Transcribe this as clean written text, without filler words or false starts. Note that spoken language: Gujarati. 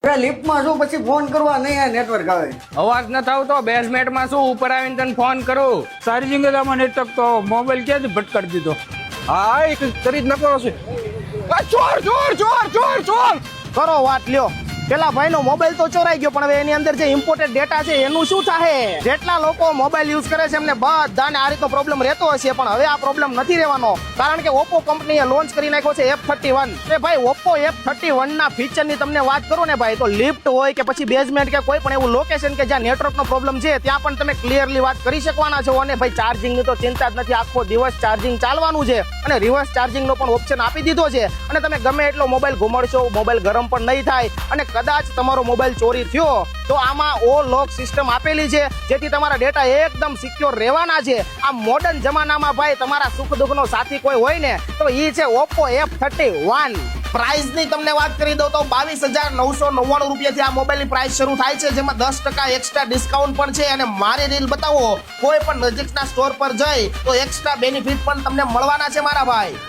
લિફ્ટમાં શું પછી ફોન કરવા નહીં આ નેટવર્ક આવે અવાજ ન આવતો બેઝમેન્ટમાં શું ઉપર આવીને તને ફોન કરું ચાર્જિંગ જ આમાં નેટવર્ક તો મોબાઈલ ક્યાંથી ભટકાડી દીધો. હા એ કરી જ નકો છે. ચોર ચોર ચોર ચોર ચોર કરો વાત લ્યો. પેલા ભાઈનો મોબાઈલ તો ચોરાઈ ગયો, પણ હવે એની અંદર જે ઇમ્પોર્ટેડ ડેટા છે એનું શું થાય? જેટલા લોકો મોબાઈલ યુઝ કરે છે એમને બધાને આ રીતનો પ્રોબ્લેમ રહેતો હશે, પણ હવે આ પ્રોબ્લેમ નથી રહેવાનો, કારણ કે ઓપ્પો કંપનીએ લોન્ચ કરી નાખ્યો છે F31. એ ભાઈ ઓપ્પો F31 ના ફીચરની તમને વાત કરું ને ભાઈ, તો લિફ્ટ હોય કે પછી બેઝમેન્ટ કે કોઈ પણ એવું લોકેશન કે જ્યાં નેટવર્કનો પ્રોબ્લેમ છે ત્યાં પણ તમે ક્લિયરલી વાત કરી શકવાના છો. અને ભાઈ ચાર્જિંગની તો ચિંતા જ નથી, આખો દિવસ ચાર્જિંગ ચાલવાનું છે અને રિવર્સ ચાર્જિંગનો પણ ઓપ્શન આપી દીધો છે. અને તમે ગમે એટલો મોબાઈલ ઘુમાડશો, મોબાઈલ ગરમ પણ નહીં થાય. અને કદાચ તમારો મોબાઈલ ચોરી થયો તો આમાં ઓ લોક સિસ્ટમ આપેલી છે, જેથી તમારા ડેટા એકદમ સિક્યોર રહેવાના છે. આ મોડર્ન જમાનામાં ભાઈ તમારા સુખ દુઃખનો સાથી કોઈ હોય ને તો ઈ છે ઓપ્પો F31. પ્રાઇસની તમને વાત કરી દઉં તો 22,999 રૂપિયાથી આ મોબાઈલની પ્રાઇસ શરૂ થાય છે, જેમાં 10% એક્સ્ટ્રા ડિસ્કાઉન્ટ પણ છે. અને મારી રીલ બતાવો, કોઈ પણ નજીકના સ્ટોર પર જઈ તો એક્સ્ટ્રા બેનિફિટ પણ તમને મળવાના છે મારા ભાઈ.